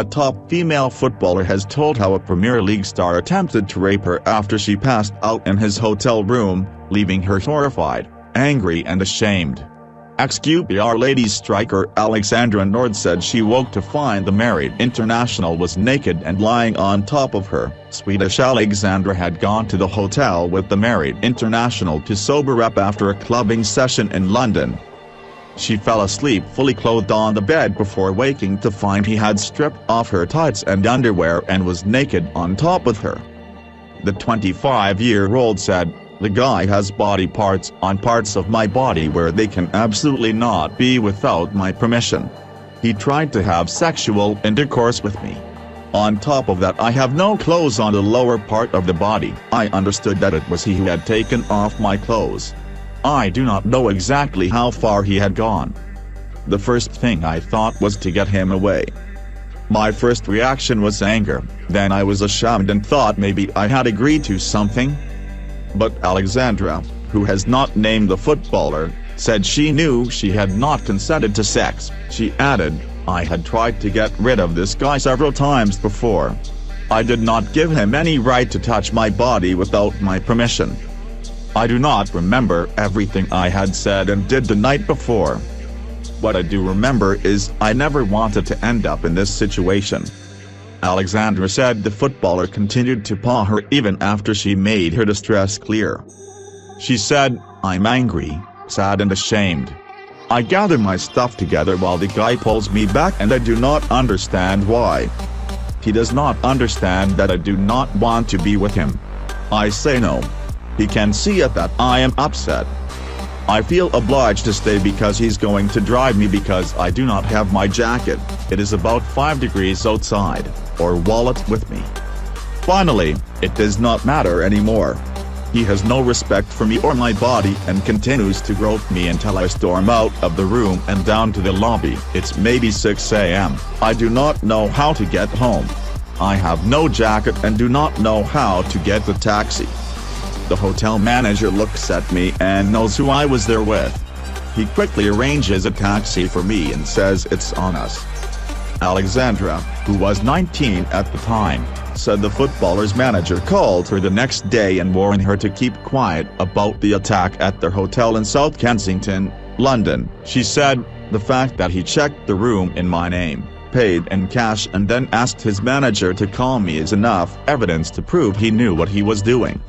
A top female footballer has told how a Premier League star attempted to rape her after she passed out in his hotel room, leaving her horrified, angry and ashamed. Ex-QPR ladies striker Alexandra Nord said she woke to find the married international was naked and lying on top of her. Swedish Alexandra had gone to the hotel with the married international to sober up after a clubbing session in London. She fell asleep fully clothed on the bed before waking to find he had stripped off her tights and underwear and was naked on top of her. The 25-year-old said, "The guy has body parts on parts of my body where they can absolutely not be without my permission. He tried to have sexual intercourse with me. On top of that, I have no clothes on the lower part of the body. I understood that it was he who had taken off my clothes. I do not know exactly how far he had gone. The first thing I thought was to get him away. My first reaction was anger, then I was ashamed and thought maybe I had agreed to something." But Alexandra, who has not named the footballer, said she knew she had not consented to sex. She added, "I had tried to get rid of this guy several times before. I did not give him any right to touch my body without my permission. I do not remember everything I had said and did the night before. What I do remember is I never wanted to end up in this situation." Alexandra said the footballer continued to paw her even after she made her distress clear. She said, "I'm angry, sad and ashamed. I gather my stuff together while the guy pulls me back and I do not understand why. He does not understand that I do not want to be with him. I say no. He can see it that I am upset. I feel obliged to stay because he's going to drive me because I do not have my jacket, it is about 5 degrees outside, or wallet with me. Finally, it does not matter anymore. He has no respect for me or my body and continues to grope me until I storm out of the room and down to the lobby. It's maybe 6 a.m. I do not know how to get home. I have no jacket and do not know how to get the taxi. The hotel manager looks at me and knows who I was there with. He quickly arranges a taxi for me and says it's on us." Alexandra, who was 19 at the time, said the footballer's manager called her the next day and warned her to keep quiet about the attack at their hotel in South Kensington, London. She said, "The fact that he checked the room in my name, paid in cash and then asked his manager to call me is enough evidence to prove he knew what he was doing.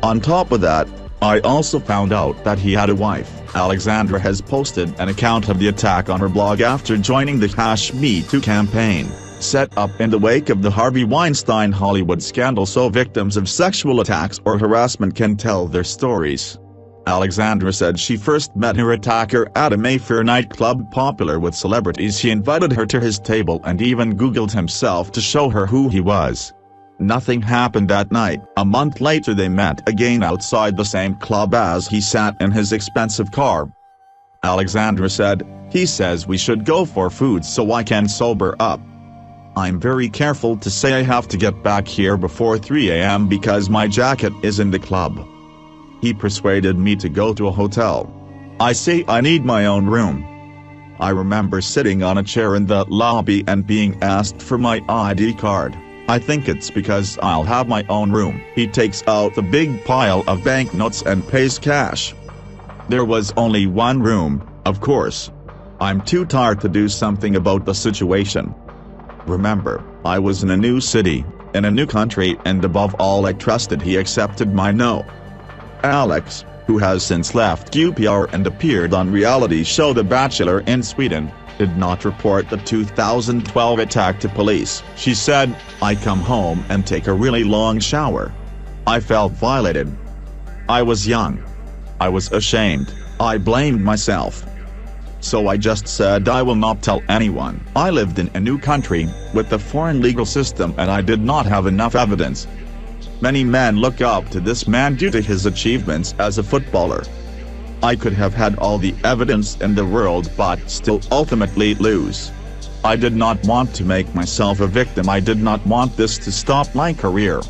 On top of that, I also found out that he had a wife." Alexandra has posted an account of the attack on her blog after joining the #MeToo campaign, set up in the wake of the Harvey Weinstein Hollywood scandal so victims of sexual attacks or harassment can tell their stories. Alexandra said she first met her attacker at a Mayfair nightclub popular with celebrities. He invited her to his table and even Googled himself to show her who he was. Nothing happened that night. A month later they met again outside the same club as he sat in his expensive car. Alexandra said, "He says we should go for food so I can sober up. I'm very careful to say I have to get back here before 3 a.m. because my jacket is in the club. He persuaded me to go to a hotel. I say I need my own room. I remember sitting on a chair in the lobby and being asked for my ID card. I think it's because I'll have my own room." He takes out the big pile of banknotes and pays cash. "There was only one room, of course. I'm too tired to do something about the situation. Remember, I was in a new city, in a new country and above all I trusted he accepted my no." Alex, who has since left QPR and appeared on reality show The Bachelor in Sweden, did not report the 2012 attack to police. She said, "I come home and take a really long shower. I felt violated. I was young. I was ashamed. I blamed myself. So I just said I will not tell anyone. I lived in a new country, with a foreign legal system and I did not have enough evidence. Many men look up to this man due to his achievements as a footballer. I could have had all the evidence in the world but still ultimately lose. I did not want to make myself a victim. I did not want this to stop my career.